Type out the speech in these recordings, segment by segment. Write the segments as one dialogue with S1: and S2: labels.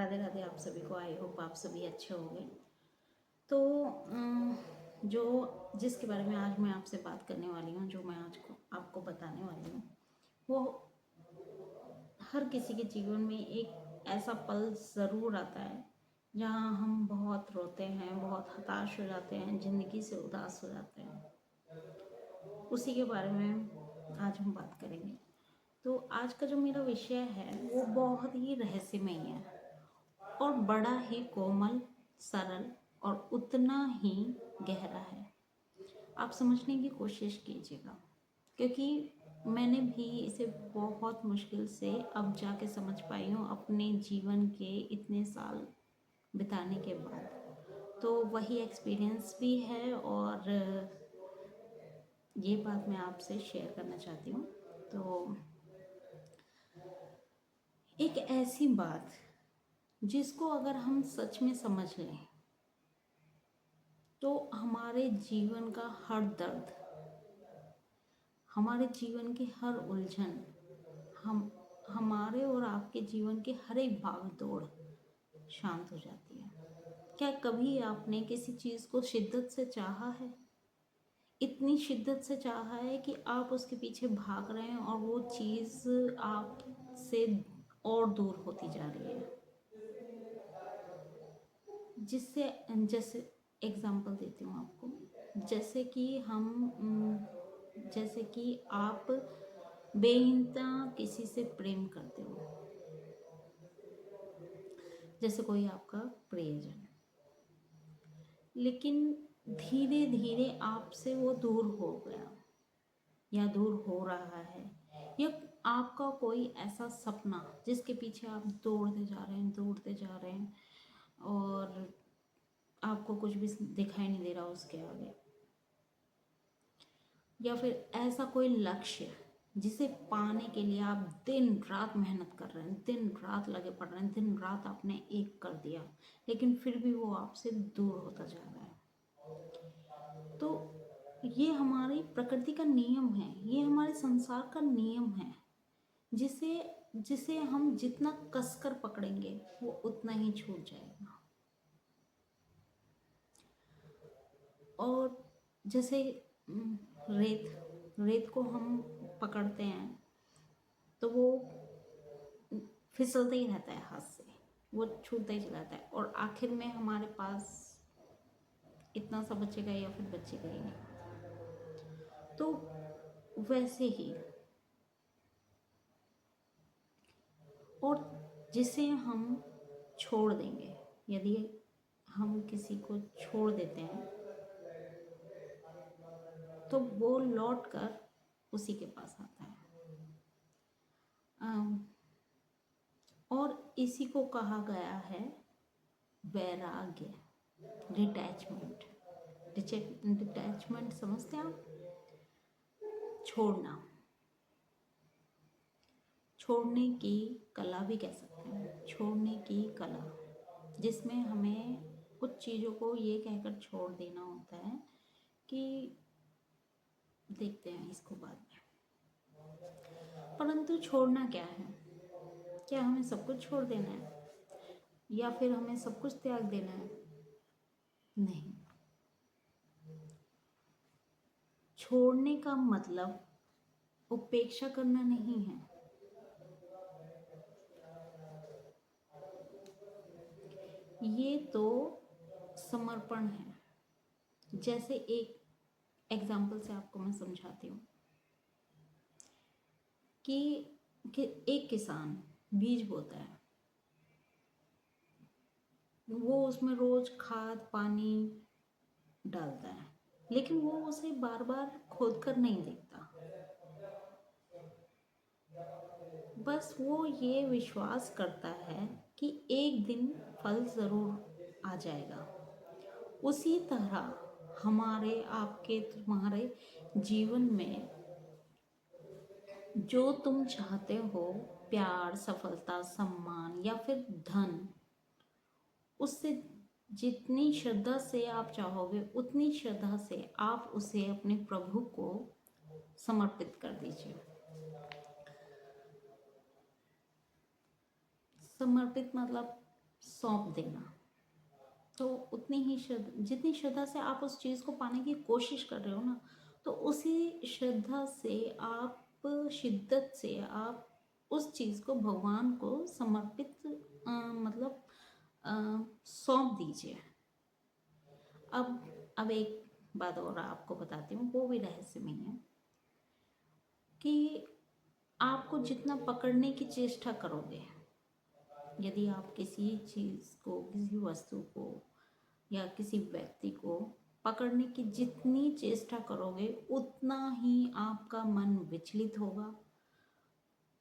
S1: राधे राधे आप सभी को। आई होप आप सभी अच्छे होंगे। तो जो जिसके बारे में आज मैं आपसे बात करने वाली हूँ, जो मैं आज को आपको बताने वाली हूँ, वो हर किसी के जीवन में एक ऐसा पल ज़रूर आता है जहाँ हम बहुत रोते हैं, बहुत हताश हो जाते हैं, ज़िंदगी से उदास हो जाते हैं। उसी के बारे में आज हम बात करेंगे। तो आज का जो मेरा विषय है वो बहुत ही रहस्यमय है और बड़ा ही कोमल, सरल और उतना ही गहरा है। आप समझने की कोशिश कीजिएगा, क्योंकि मैंने भी इसे बहुत मुश्किल से अब जाके समझ पाई हूँ अपने जीवन के इतने साल बिताने के बाद। तो वही एक्सपीरियंस भी है और ये बात मैं आपसे शेयर करना चाहती हूँ। तो एक ऐसी बात जिसको अगर हम सच में समझ लें तो हमारे जीवन का हर दर्द, हमारे जीवन की हर उलझन, हमारे और आपके जीवन की हर एक भाग दौड़ शांत हो जाती है। क्या कभी आपने किसी चीज़ को शिद्दत से चाहा है? इतनी शिद्दत से चाहा है कि आप उसके पीछे भाग रहे हैं और वो चीज़ आपसे और दूर होती जा रही है। जिससे जैसे एग्जांपल देती हूँ आपको, जैसे कि आप बेइंतहा किसी से प्रेम करते हो, जैसे कोई आपका प्रियजन, लेकिन धीरे धीरे आपसे वो दूर हो गया या दूर हो रहा है, या आपका कोई ऐसा सपना जिसके पीछे आप दौड़ते जा रहे हैं और आपको कुछ भी दिखाई नहीं दे रहा उसके आगे, या फिर ऐसा कोई लक्ष्य जिसे पाने के लिए आप दिन रात मेहनत कर रहे हैं, दिन रात लगे पड़ रहे हैं, दिन रात आपने एक कर दिया, लेकिन फिर भी वो आपसे दूर होता जा रहा है। तो ये हमारी प्रकृति का नियम है, ये हमारे संसार का नियम है, जिसे जिसे हम जितना कसकर पकड़ेंगे वो उतना ही छूट जाएगा। और जैसे रेत को हम पकड़ते हैं तो वो फिसलते ही रहता है हाथ से, वो छूटता ही चला जाता है और आखिर में हमारे पास इतना सा बचेगा या फिर बचेगा ही नहीं। तो वैसे ही, और जिसे हम छोड़ देंगे, यदि हम किसी को छोड़ देते हैं तो वो लौट कर उसी के पास आता है। और इसी को कहा गया है वैराग्य, डिटैचमेंट। डिटैचमेंट समझते हैं आप? छोड़ने की कला भी कह सकते हैं, छोड़ने की कला, जिसमें हमें कुछ चीज़ों को ये कहकर छोड़ देना होता है कि देखते हैं इसको बाद में। परंतु छोड़ना क्या है? क्या हमें सब कुछ छोड़ देना है या फिर हमें सब कुछ त्याग देना है? नहीं। छोड़ने का मतलब उपेक्षा करना नहीं है। ये तो समर्पण है। जैसे एक एग्जाम्पल से आपको मैं समझाती हूँ कि एक किसान बीज बोता है, वो उसमें रोज खाद पानी डालता है, लेकिन वो उसे बार बार खोद कर नहीं देखता। बस वो ये विश्वास करता है कि एक दिन फल ज़रूर आ जाएगा। उसी तरह हमारे आपके तुम्हारे जीवन में जो तुम चाहते हो, प्यार, सफलता, सम्मान या फिर धन, उससे जितनी श्रद्धा से आप चाहोगे उतनी श्रद्धा से आप उसे अपने प्रभु को समर्पित कर दीजिए। समर्पित मतलब सौंप देना। तो उतनी ही श्रद्धा, जितनी श्रद्धा से आप उस चीज़ को पाने की कोशिश कर रहे हो ना, तो उसी श्रद्धा से आप, शिद्दत से आप उस चीज़ को भगवान को समर्पित मतलब सौंप दीजिए। अब एक बात और आपको बताती हूँ, वो भी रहस्यमय है, कि आपको जितना पकड़ने की चेष्टा करोगे, यदि आप किसी चीज़ को, किसी वस्तु को या किसी व्यक्ति को पकड़ने की जितनी चेष्टा करोगे, उतना ही आपका मन विचलित होगा,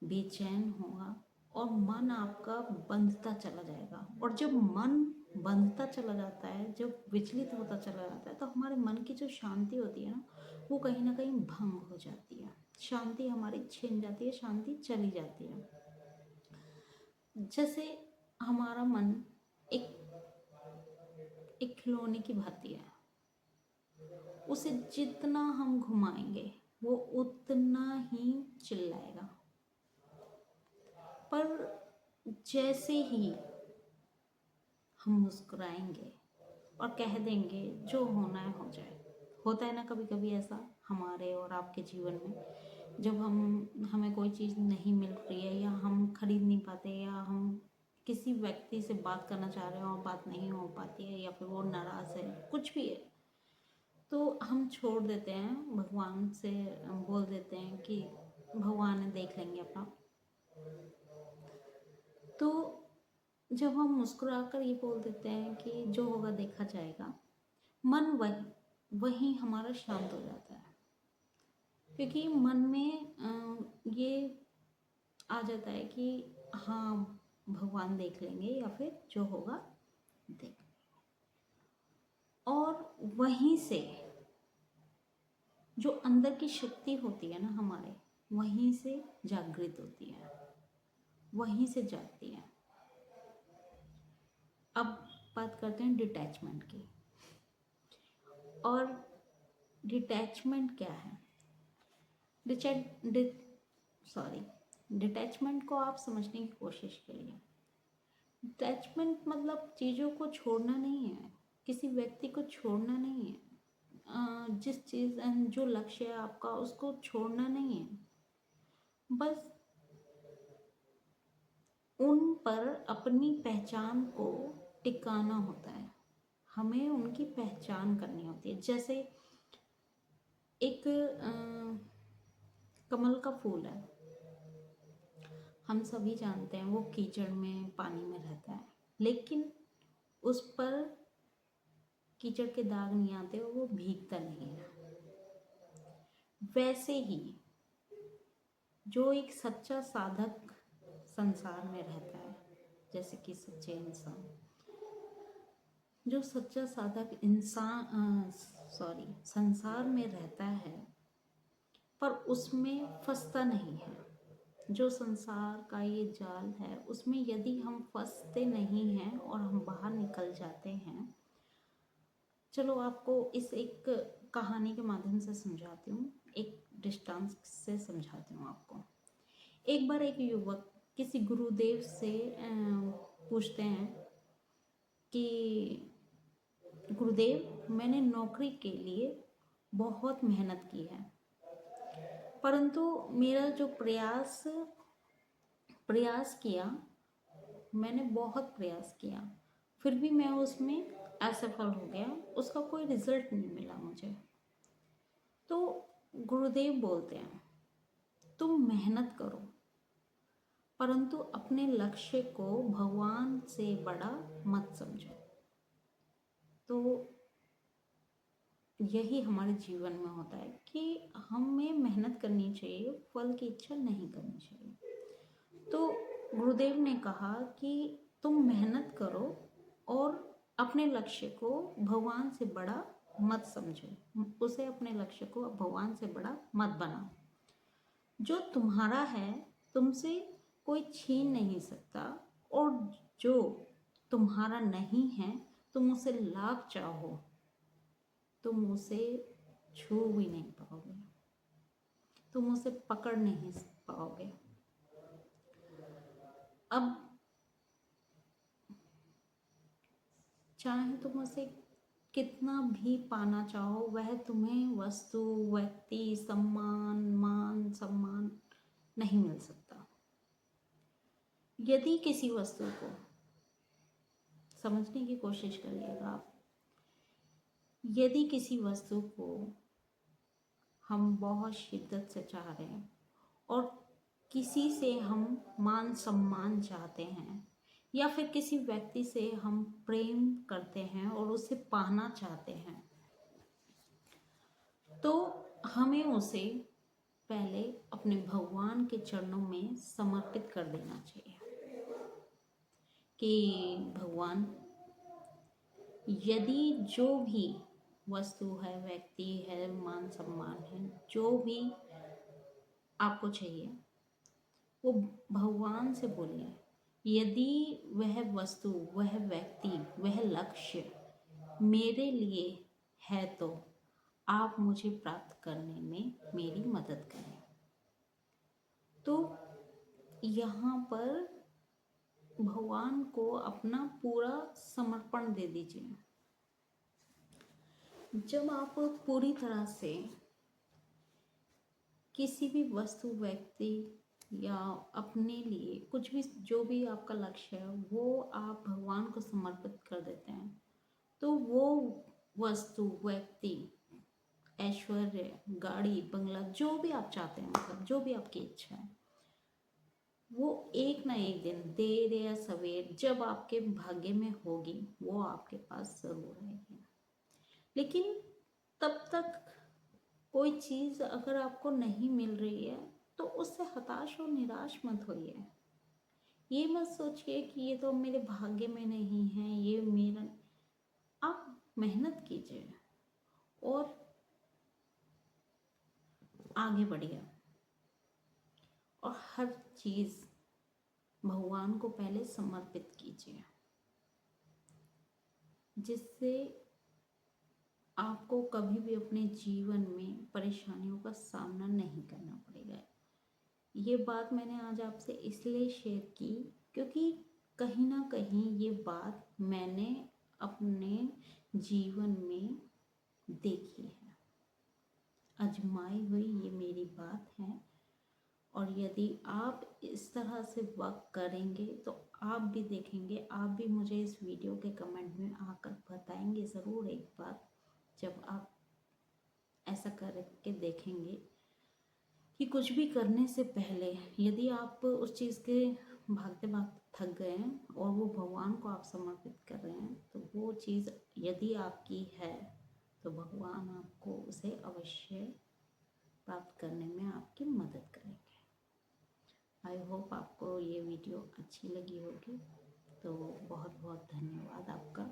S1: बेचैन होगा, और मन आपका बंधता चला जाएगा। और जब मन बंधता चला जाता है, जब विचलित होता चला जाता है, तो हमारे मन की जो शांति होती है ना, वो कहीं ना कहीं भंग हो जाती है, शांति हमारी छिन जाती है, शांति चली जाती है। जैसे हमारा मन एक एक खिलौने की भांति है, उसे जितना हम घुमाएंगे वो उतना ही चिल्लाएगा। पर जैसे ही हम मुस्कुराएंगे और कह देंगे जो होना है हो जाए, होता है ना कभी कभी ऐसा हमारे और आपके जीवन में, जब हमें कोई चीज़ नहीं मिल रही है, या हम खरीद नहीं पाते, या हम किसी व्यक्ति से बात करना चाह रहे हैं और बात नहीं हो पाती है, या फिर वो नाराज़ है, कुछ भी है, तो हम छोड़ देते हैं, भगवान से बोल देते हैं कि भगवान देख लेंगे अपना। तो जब हम मुस्कुराकर ये बोल देते हैं कि जो होगा देखा जाएगा, मन वही हमारा शांत हो जाता है, क्योंकि मन में ये आ जाता है कि हाँ भगवान देख लेंगे, या फिर जो होगा देख लेंगे। और वहीं से जो अंदर की शक्ति होती है ना हमारे, वहीं से जागृत होती है, वहीं से जागती है। अब बात करते हैं डिटैचमेंट की। और डिटैचमेंट क्या है? डिटैचमेंट को आप समझने की कोशिश करिए। डिटैचमेंट मतलब चीज़ों को छोड़ना नहीं है, किसी व्यक्ति को छोड़ना नहीं है, जिस चीज़ जो लक्ष्य है आपका उसको छोड़ना नहीं है, बस उन पर अपनी पहचान को टिकाना होता है। हमें उनकी पहचान करनी होती है। जैसे एक कमल का फूल है, हम सभी जानते हैं वो कीचड़ में, पानी में रहता है, लेकिन उस पर कीचड़ के दाग नहीं आते और वो भीगता नहीं है। वैसे ही जो एक सच्चा साधक संसार में रहता है, जैसे कि सच्चे इंसान, जो सच्चा साधक इंसान संसार में रहता है, पर उसमें फंसता नहीं है। जो संसार का ये जाल है, उसमें यदि हम फंसते नहीं हैं और हम बाहर निकल जाते हैं। चलो आपको इस एक कहानी के माध्यम से समझाती हूँ, एक दृष्टांत से समझाती हूँ आपको। एक बार एक युवक किसी गुरुदेव से पूछते हैं कि गुरुदेव, मैंने नौकरी के लिए बहुत मेहनत की है, परंतु मेरा जो प्रयास किया, मैंने बहुत प्रयास किया, फिर भी मैं उसमें असफल हो गया, उसका कोई रिजल्ट नहीं मिला मुझे। तो गुरुदेव बोलते हैं, तुम मेहनत करो, परंतु अपने लक्ष्य को भगवान से बड़ा मत समझो। तो यही हमारे जीवन में होता है कि हमें मेहनत करनी चाहिए, फल की इच्छा नहीं करनी चाहिए। तो गुरुदेव ने कहा कि तुम मेहनत करो और अपने लक्ष्य को भगवान से बड़ा मत समझो, उसे, अपने लक्ष्य को भगवान से बड़ा मत बनाओ। जो तुम्हारा है तुमसे कोई छीन नहीं सकता, और जो तुम्हारा नहीं है तुम उसे लाख चाहो तुम उसे छू भी नहीं पाओगे, तुम उसे पकड़ नहीं पाओगे। अब चाहे तुम उसे कितना भी पाना चाहो, वह तुम्हें वस्तु, व्यक्ति, मान सम्मान नहीं मिल सकता। यदि किसी वस्तु को समझने की कोशिश करिएगा आप, यदि किसी वस्तु को हम बहुत शिद्दत से चाह रहे हैं और किसी से हम मान सम्मान चाहते हैं, या फिर किसी व्यक्ति से हम प्रेम करते हैं और उसे पाना चाहते हैं, तो हमें उसे पहले अपने भगवान के चरणों में समर्पित कर देना चाहिए कि भगवान, यदि जो भी वस्तु है, व्यक्ति है, मान सम्मान है, जो भी आपको चाहिए वो भगवान से बोलिए। यदि वह वस्तु, वह व्यक्ति, वह लक्ष्य मेरे लिए है तो आप मुझे प्राप्त करने में मेरी मदद करें। तो यहाँ पर भगवान को अपना पूरा समर्पण दे दीजिए। जब आप पूरी तरह से किसी भी वस्तु, व्यक्ति या अपने लिए कुछ भी, जो भी आपका लक्ष्य है, वो आप भगवान को समर्पित कर देते हैं, तो वो वस्तु, व्यक्ति, ऐश्वर्य, गाड़ी, बंगला, जो भी आप चाहते हैं, मतलब जो भी आपकी इच्छा है, वो एक ना एक दिन, देर या सवेर, जब आपके भाग्य में होगी, वो आपके पास जरूर आएगी। लेकिन तब तक कोई चीज़ अगर आपको नहीं मिल रही है तो उससे हताश और निराश मत होइए। ये मत सोचिए कि ये तो मेरे भाग्य में नहीं है, ये मेरा। आप मेहनत कीजिए और आगे बढ़िए, और हर चीज़ भगवान को पहले समर्पित कीजिए, जिससे आपको कभी भी अपने जीवन में परेशानियों का सामना नहीं करना पड़ेगा। ये बात मैंने आज आपसे इसलिए शेयर की क्योंकि कहीं ना कहीं ये बात मैंने अपने जीवन में देखी है, आजमाई हुई ये मेरी बात है। और यदि आप इस तरह से वर्क करेंगे तो आप भी देखेंगे, आप भी मुझे इस वीडियो के कमेंट में आकर बताएंगे ज़रूर एक बार, जब आप ऐसा करके देखेंगे कि कुछ भी करने से पहले यदि आप उस चीज़ के भागते भागते थक गए हैं और वो भगवान को आप समर्पित कर रहे हैं, तो वो चीज़ यदि आपकी है तो भगवान आपको उसे अवश्य प्राप्त करने में आपकी मदद करेंगे। आई होप आपको ये वीडियो अच्छी लगी होगी। तो बहुत बहुत धन्यवाद आपका।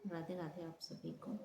S1: राधे राधे आप सभी को।